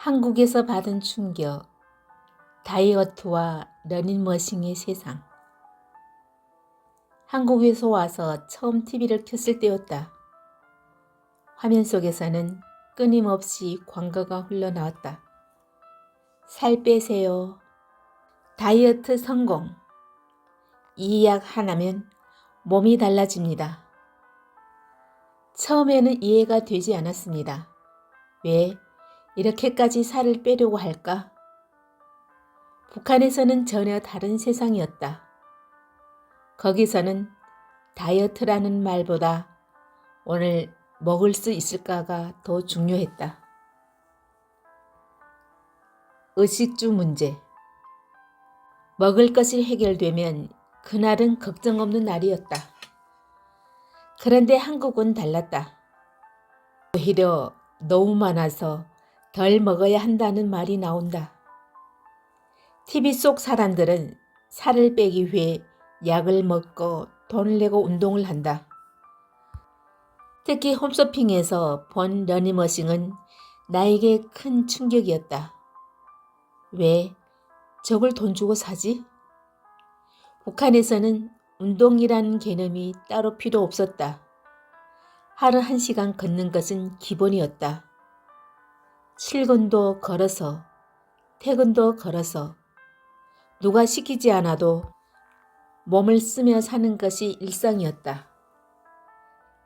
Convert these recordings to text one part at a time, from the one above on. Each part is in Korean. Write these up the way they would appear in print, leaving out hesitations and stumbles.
한국에서 받은 충격, 다이어트와 러닝머신의 세상. 한국에서 와서 처음 TV를 켰을 때였다. 화면 속에서는 끊임없이 광고가 흘러나왔다. 살 빼세요. 다이어트 성공. 이 약 하나면 몸이 달라집니다. 처음에는 이해가 되지 않았습니다. 왜 이렇게까지 살을 빼려고 할까? 북한에서는 전혀 다른 세상이었다. 거기서는 다이어트라는 말보다 오늘 먹을 수 있을까가 더 중요했다. 의식주 문제. 먹을 것이 해결되면 그날은 걱정 없는 날이었다. 그런데 한국은 달랐다. 오히려 너무 많아서 덜 먹어야 한다는 말이 나온다. TV 속 사람들은 살을 빼기 위해 약을 먹고 돈을 내고 운동을 한다. 특히 홈쇼핑에서 본 러닝머신은 나에게 큰 충격이었다. 왜 저걸 돈 주고 사지? 북한에서는 운동이라는 개념이 따로 필요 없었다. 하루 1시간 걷는 것은 기본이었다. 출근도 걸어서, 퇴근도 걸어서, 누가 시키지 않아도 몸을 쓰며 사는 것이 일상이었다.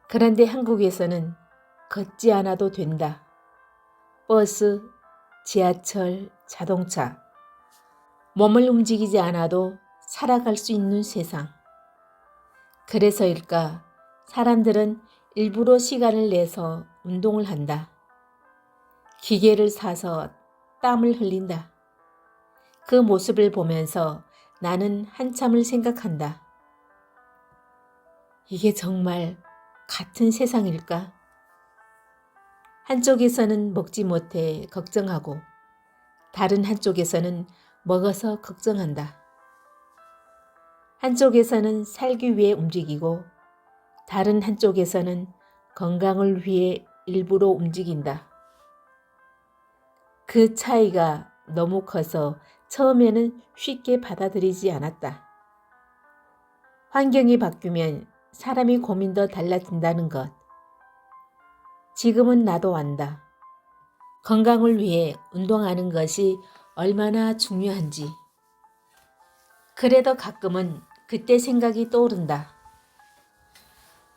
그런데 한국에서는 걷지 않아도 된다. 버스, 지하철, 자동차. 몸을 움직이지 않아도 살아갈 수 있는 세상. 그래서일까 사람들은 일부러 시간을 내서 운동을 한다. 기계를 사서 땀을 흘린다. 그 모습을 보면서 나는 한참을 생각한다. 이게 정말 같은 세상일까? 한쪽에서는 먹지 못해 걱정하고 다른 한쪽에서는 먹어서 걱정한다. 한쪽에서는 살기 위해 움직이고 다른 한쪽에서는 건강을 위해 일부러 움직인다. 그 차이가 너무 커서 처음에는 쉽게 받아들이지 않았다. 환경이 바뀌면 사람의 고민도 달라진다는 것. 지금은 나도 안다. 건강을 위해 운동하는 것이 얼마나 중요한지. 그래도 가끔은 그때 생각이 떠오른다.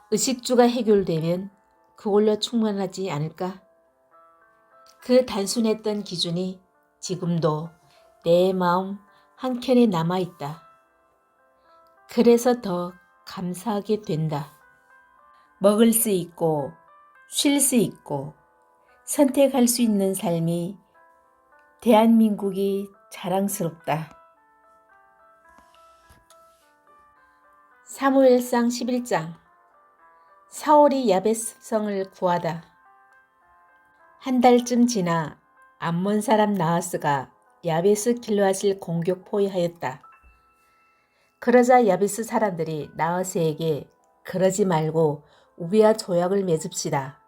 의식주가 해결되면 그걸로 충분하지 않을까? 그 단순했던 기준이 지금도 내 마음 한켠에 남아있다. 그래서 더 감사하게 된다. 먹을 수 있고 쉴 수 있고 선택할 수 있는 삶이 대한민국이 자랑스럽다. 사무엘상 11장. 사울이 야베스성을 구하다. 한 달쯤 지나 암몬 사람 나하스가 야베스 길르앗을 공격 포위하였다. 그러자 야베스 사람들이 나하스에게 그러지 말고 우리와 조약을 맺읍시다.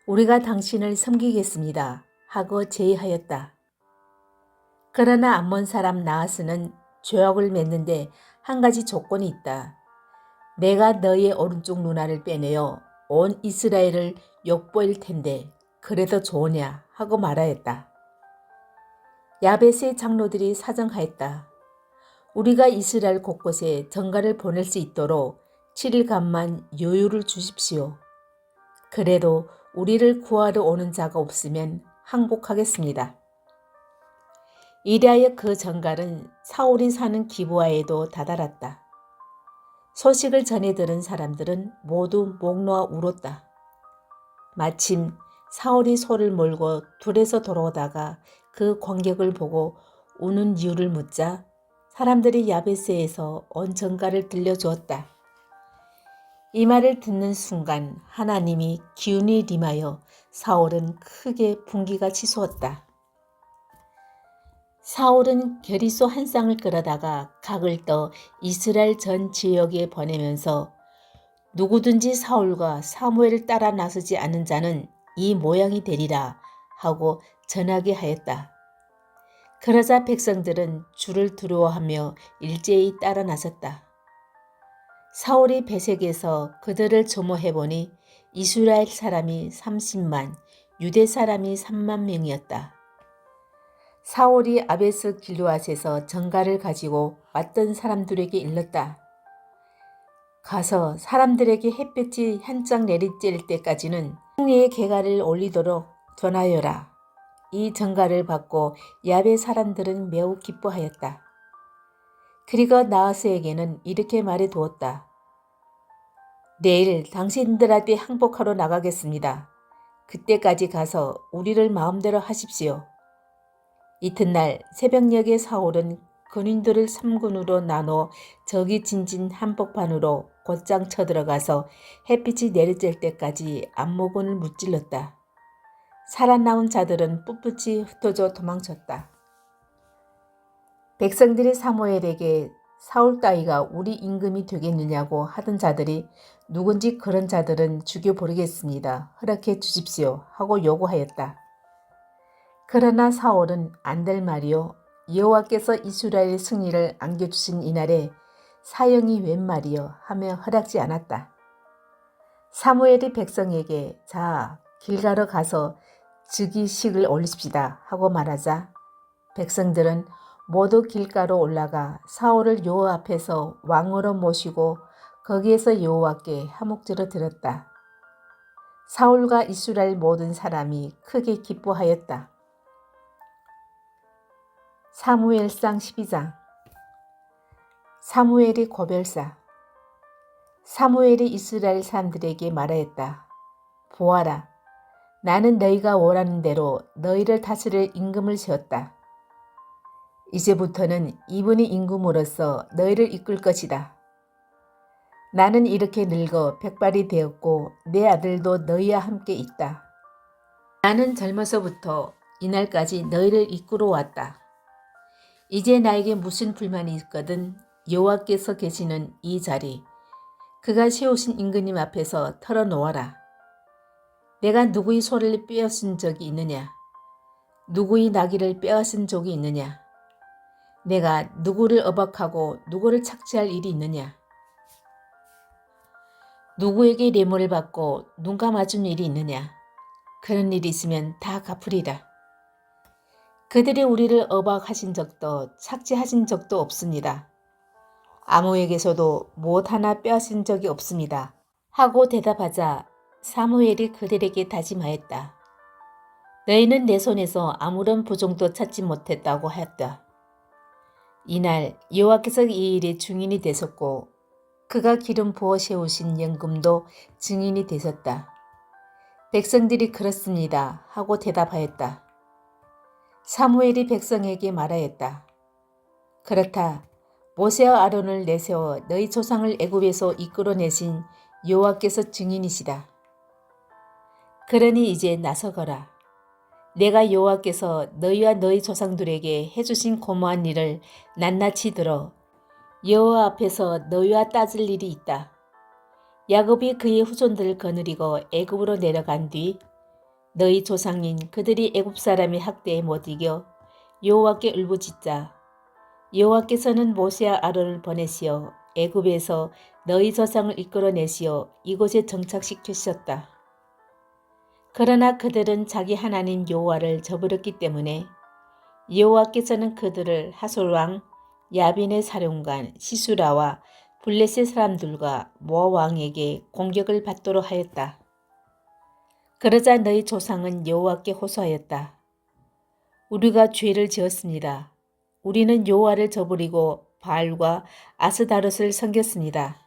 우리가 당신을 섬기겠습니다. 하고 제의하였다. 그러나 암몬 사람 나하스는 조약을 맺는데 한 가지 조건이 있다. 내가 너의 오른쪽 눈알을 빼내어 온 이스라엘을 욕보일 텐데 그래도 좋으냐 하고 말하였다. 야벳의 장로들이 사정하였다. 우리가 이스라엘 곳곳에 전가를 보낼 수 있도록 7일간만 여유를 주십시오. 그래도 우리를 구하러 오는 자가 없으면 항복하겠습니다. 이리하여 그 전갈은 사울이 사는 기브아에도 다다랐다. 소식을 전해 들은 사람들은 모두 목 놓아 울었다. 마침 사울이 소를 몰고 둘에서 돌아오다가 그 광경을 보고 우는 이유를 묻자 사람들이 야베스에서 온 전갈을 들려주었다. 이 말을 듣는 순간 하나님이 기운이 임하여 사울은 크게 분기가 치솟았다. 사울은 결의소 한 쌍을 끌어다가 각을 떠 이스라엘 전 지역에 보내면서 누구든지 사울과 사무엘을 따라 나서지 않은 자는 이 모양이 되리라 하고 전하게 하였다. 그러자 백성들은 주를 두려워하며 일제히 따라 나섰다. 사울이 베색에서 그들을 조모해보니 이스라엘 사람이 30만, 유대 사람이 3만 명이었다. 사울이 아베스 길르앗에서 전갈을 가지고 왔던 사람들에게 일렀다. 가서 사람들에게 햇볕이 한짝 내리쬐을 때까지는 승리의 개가를 올리도록 전하여라. 이 전갈을 받고 야베 사람들은 매우 기뻐하였다. 그리고 나하스에게는 이렇게 말해 두었다. 내일 당신들한테 항복하러 나가겠습니다. 그때까지 가서 우리를 마음대로 하십시오. 이튿날 새벽녘에 사울은 군인들을 3군으로 나눠 적이 진진 한복판으로 곧장 쳐들어가서 햇빛이 내리쬐을 때까지 안모군을 무찔렀다. 살아남은 자들은 꿋꿋이 흩어져 도망쳤다. 백성들이 사무엘에게 사울 따위가 우리 임금이 되겠느냐고 하던 자들이 누군지 그런 자들은 죽여버리겠습니다. 허락해 주십시오 하고 요구하였다. 그러나 사울은 안 될 말이요. 여호와께서 이스라엘의 승리를 안겨주신 이날에 사형이 웬 말이요 하며 허락지 않았다. 사무엘이 백성에게 자 길가로 가서 즉위식을 올리십시다 하고 말하자 백성들은 모두 길가로 올라가 사울을 여호와 앞에서 왕으로 모시고 거기에서 여호와께 화목제를 드렸다. 사울과 이스라엘 모든 사람이 크게 기뻐하였다. 사무엘상 12장. 사무엘이 고별사. 사무엘이 이스라엘 사람들에게 말하였다. 보아라, 나는 너희가 원하는 대로 너희를 다스릴 임금을 세웠다. 이제부터는 이분이 임금으로서 너희를 이끌 것이다. 나는 이렇게 늙어 백발이 되었고 내 아들도 너희와 함께 있다. 나는 젊어서부터 이날까지 너희를 이끌어 왔다. 이제 나에게 무슨 불만이 있거든 여호와께서 계시는 이 자리, 그가 세우신 임금님 앞에서 털어놓아라. 내가 누구의 소를 빼앗은 적이 있느냐? 누구의 나귀를 빼앗은 적이 있느냐? 내가 누구를 어박하고 누구를 착취할 일이 있느냐? 누구에게 뇌물을 받고 눈 감아준 일이 있느냐? 그런 일이 있으면 다 갚으리라. 그들이 우리를 어박하신 적도 착취하신 적도 없습니다. 아무에게서도 무엇 하나 빼앗은 적이 없습니다. 하고 대답하자 사무엘이 그들에게 다짐하였다. 너희는 내 손에서 아무런 부종도 찾지 못했다고 하였다. 이날 여호와께서 이 일의 증인이 되셨고 그가 기름 부어 세우신 연금도 증인이 되셨다. 백성들이 그렇습니다 하고 대답하였다. 사무엘이 백성에게 말하였다. 그렇다. 모세와 아론을 내세워 너희 조상을 애굽에서 이끌어내신 여호와께서 증인이시다. 그러니 이제 나서거라. 내가 여호와께서 너희와 너희 조상들에게 해주신 고마운 일을 낱낱이 들어 여호와 앞에서 너희와 따질 일이 있다. 야곱이 그의 후손들을 거느리고 애굽으로 내려간 뒤 너희 조상인 그들이 애굽 사람의 학대에 못 이겨 여호와께 울부짖자 여호와께서는 모세와 아론을 보내시어 애굽에서 너희 조상을 이끌어내시어 이곳에 정착시키셨다. 그러나 그들은 자기 하나님 여호와를 저버렸기 때문에 여호와께서는 그들을 하솔왕 야빈의 사령관 시수라와 블레셋 사람들과 모압 왕에게 공격을 받도록 하였다. 그러자 너희 조상은 여호와께 호소하였다. 우리가 죄를 지었습니다. 우리는 여호와를 저버리고 바알과 아스다롯을 섬겼습니다.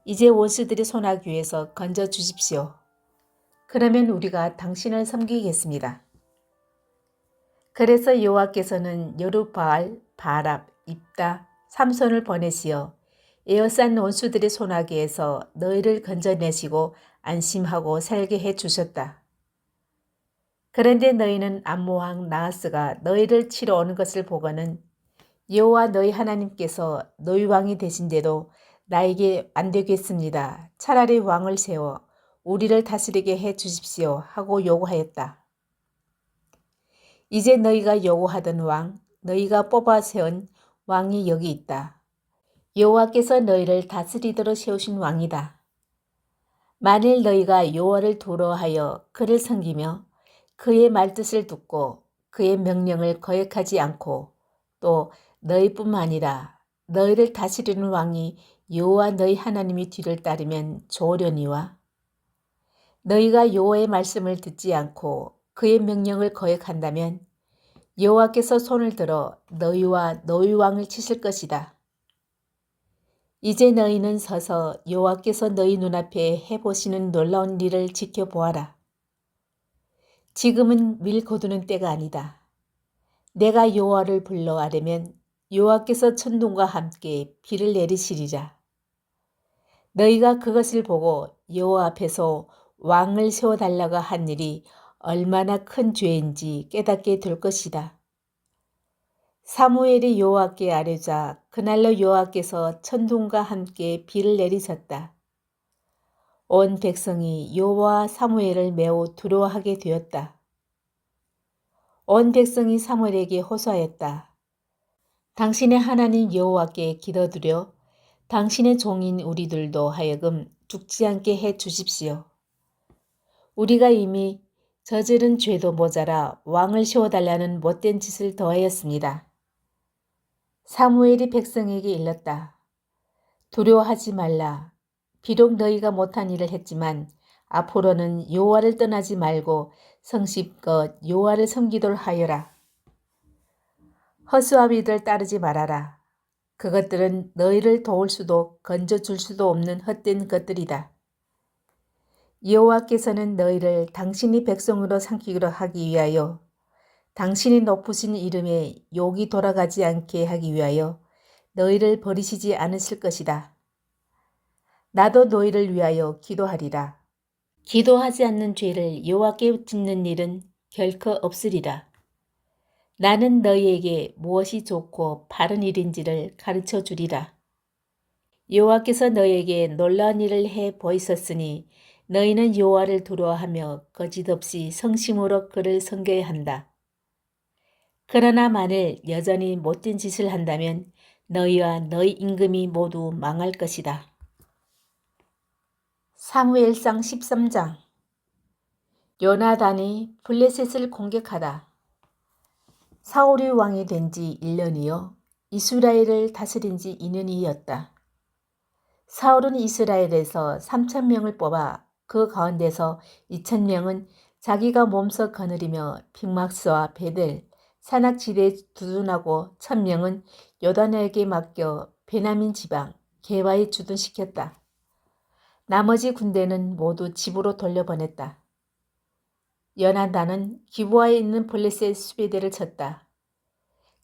이제 원수들의 손아귀에서 건져 주십시오. 그러면 우리가 당신을 섬기겠습니다. 그래서 여호와께서는 여룻바알, 바랍, 입다, 삼손을 보내시어 에어싼 원수들의 손아귀에서 너희를 건져내시고 안심하고 살게 해주셨다. 그런데 너희는 암모왕 나하스가 너희를 치러 오는 것을 보고는 여호와 너희 하나님께서 너희 왕이 되신데도 나에게 안 되겠습니다. 차라리 왕을 세워 우리를 다스리게 해 주십시오 하고 요구하였다. 이제 너희가 요구하던 왕, 너희가 뽑아 세운 왕이 여기 있다. 여호와께서 너희를 다스리도록 세우신 왕이다. 만일 너희가 여호와를 두려워하여 그를 섬기며 그의 말뜻을 듣고 그의 명령을 거역하지 않고 또 너희뿐만 아니라 너희를 다스리는 왕이 여호와 너희 하나님의 뒤를 따르면 좋으려니와 너희가 여호와의 말씀을 듣지 않고 그의 명령을 거역한다면 여호와께서 손을 들어 너희와 너희 왕을 치실 것이다. 이제 너희는 서서 여호와께서 너희 눈앞에 해보시는 놀라운 일을 지켜보아라. 지금은 밀 거두는 때가 아니다. 내가 여호와를 불러 아뢰면 여호와께서 천둥과 함께 비를 내리시리라. 너희가 그것을 보고 여호와 앞에서 왕을 세워달라고 한 일이 얼마나 큰 죄인지 깨닫게 될 것이다. 사무엘이 여호와께 아뢰자 그날로 여호와께서 천둥과 함께 비를 내리셨다. 온 백성이 여호와 사무엘을 매우 두려워하게 되었다. 온 백성이 사무엘에게 호소하였다. 당신의 하나님 여호와께 기도드려 당신의 종인 우리들도 하여금 죽지 않게 해 주십시오. 우리가 이미 저지른 죄도 모자라 왕을 세워달라는 못된 짓을 더하였습니다. 사무엘이 백성에게 일렀다. 두려워하지 말라. 비록 너희가 못한 일을 했지만 앞으로는 여호와를 떠나지 말고 성실껏 여호와를 섬기도록 하여라. 허수아비들 따르지 말아라. 그것들은 너희를 도울 수도 건져줄 수도 없는 헛된 것들이다. 여호와께서는 너희를 당신이 백성으로 삼키기로 하기 위하여 당신이 높으신 이름에 욕이 돌아가지 않게 하기 위하여 너희를 버리시지 않으실 것이다. 나도 너희를 위하여 기도하리라. 기도하지 않는 죄를 여호와께 짓는 일은 결코 없으리라. 나는 너희에게 무엇이 좋고 바른 일인지를 가르쳐 주리라. 여호와께서 너희에게 놀라운 일을 해 보이셨으니 너희는 여호와를 두려워하며 거짓없이 성심으로 그를 섬겨야 한다. 그러나 만일 여전히 못된 짓을 한다면 너희와 너희 임금이 모두 망할 것이다. 사무엘상 13장. 요나단이 블레셋을 공격하다. 사울이 왕이 된 지 1년이요 이스라엘을 다스린 지 2년이었다. 사울은 이스라엘에서 3,000명을 뽑아 그 가운데서 2,000명은 자기가 몸소 거느리며 빅막스와 베델, 산악지대에 두둔하고 1,000명은 요단에게 맡겨 베냐민 지방 게바에 주둔시켰다. 나머지 군대는 모두 집으로 돌려보냈다. 요나단은 기브아에 있는 블레셋 수비대를 쳤다.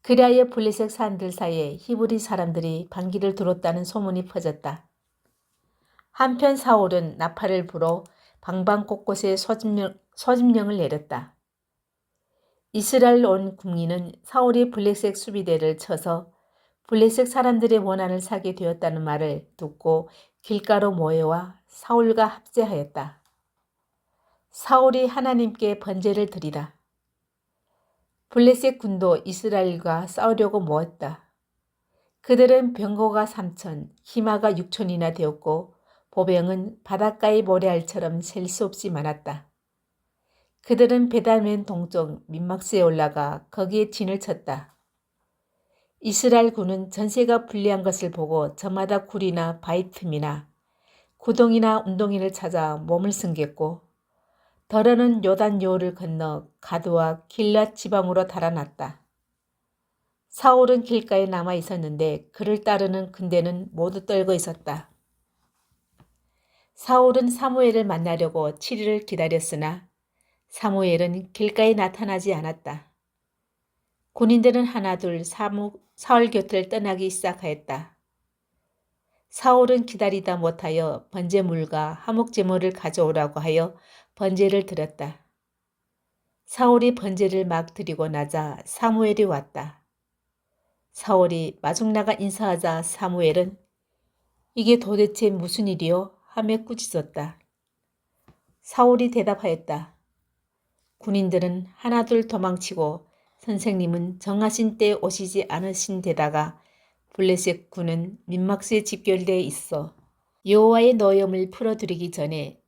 그리하여 블레셋 사람들 사이에 히브리 사람들이 반기를 들었다는 소문이 퍼졌다. 한편 사울은 나팔을 불어 방방 곳곳에 소집령을 내렸다. 이스라엘 온 국민은 사울이 블레셋 수비대를 쳐서 블레셋 사람들의 원한을 사게 되었다는 말을 듣고 길가로 모여와 사울과 합세하였다. 사울이 하나님께 번제를 드리라. 블레셋 군도 이스라엘과 싸우려고 모았다. 그들은 병거가 3,000, 희마가 6,000이나 되었고 보병은 바닷가의 모래알처럼 셀 수 없이 많았다. 그들은 베다멘 동쪽 민막스에 올라가 거기에 진을 쳤다. 이스라엘 군은 전세가 불리한 것을 보고 저마다 굴이나 바위 틈이나 구덩이나 운동이를 찾아 몸을 숨겼고 더러는 요단 요를 건너 가드와 길랏 지방으로 달아났다. 사울은 길가에 남아 있었는데 그를 따르는 군대는 모두 떨고 있었다. 사울은 사무엘을 만나려고 7일을 기다렸으나 사무엘은 길가에 나타나지 않았다. 군인들은 하나둘 사울 곁을 떠나기 시작하였다. 사울은 기다리다 못하여 번제물과 화목제물을 가져오라고 하여 번제를 드렸다. 사울이 번제를 막 드리고 나자 사무엘이 왔다. 사울이 마중나가 인사하자 사무엘은 이게 도대체 무슨 일이요? 하며 꾸짖었다. 사울이 대답하였다. 군인들은 하나둘 도망치고 선생님은 정하신 때 오시지 않으신 데다가 블레셋 군은 민막스에 집결돼 있어 여호와의 노염을 풀어드리기 전에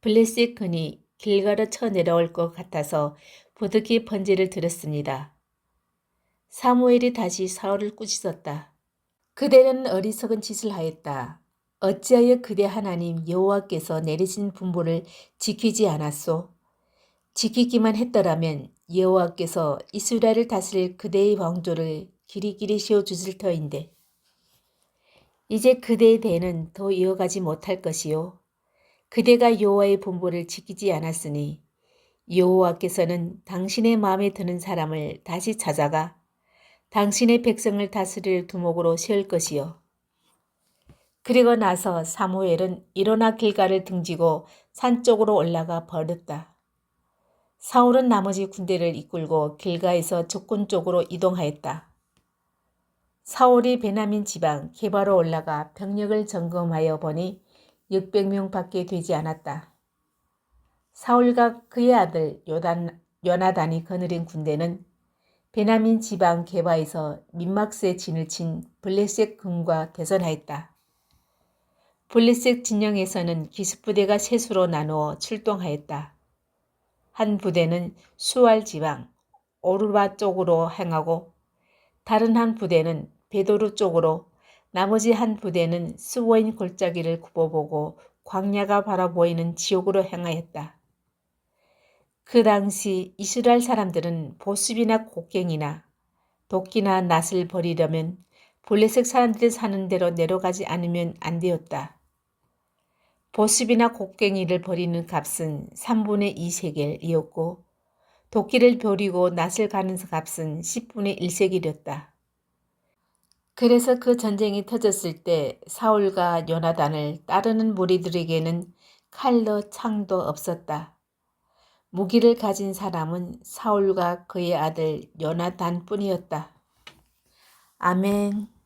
블레셋 군이 길가로 쳐내려올 것 같아서 부득이 번제를 드렸습니다. 사무엘이 다시 사울을 꾸짖었다. 그대는 어리석은 짓을 하였다. 어찌하여 그대 하나님 여호와께서 내리신 분보를 지키지 않았소? 지키기만 했더라면 여호와께서 이스라엘을 다스릴 그대의 왕조를 길이길이 세워주실 터인데 이제 그대의 대는 더 이어가지 못할 것이요. 그대가 여호와의 분보를 지키지 않았으니 여호와께서는 당신의 마음에 드는 사람을 다시 찾아가 당신의 백성을 다스릴 두목으로 세울 것이요. 그리고 나서 사무엘은 일어나 길가를 등지고 산 쪽으로 올라가 버렸다. 사울은 나머지 군대를 이끌고 길가에서 적군 쪽으로 이동하였다. 사울이 베냐민 지방 게바로 올라가 병력을 점검하여 보니 600명 밖에 되지 않았다. 사울과 그의 아들 요나단이 거느린 군대는 베냐민 지방 게바에서 민막스에 진을 친 블레셋 군과 대전하였다. 블레셋 진영에서는 기습부대가 세 수로 나누어 출동하였다. 한 부대는 수알 지방 오르바 쪽으로 향하고 다른 한 부대는 베도르 쪽으로 나머지 한 부대는 스보인 골짜기를 굽어보고 광야가 바라보이는 지역으로 향하였다. 그 당시 이스라엘 사람들은 보습이나 곡괭이나 도끼나 낫을 버리려면 블레셋 사람들이 사는 데로 내려가지 않으면 안 되었다. 보습이나 곡괭이를 버리는 값은 3분의 2 세겔이었고 도끼를 버리고 낫을 가는 값은 10분의 1 세겔이었다. 그래서 그 전쟁이 터졌을 때 사울과 요나단을 따르는 무리들에게는 칼도 창도 없었다. 무기를 가진 사람은 사울과 그의 아들 요나단뿐이었다. 아멘.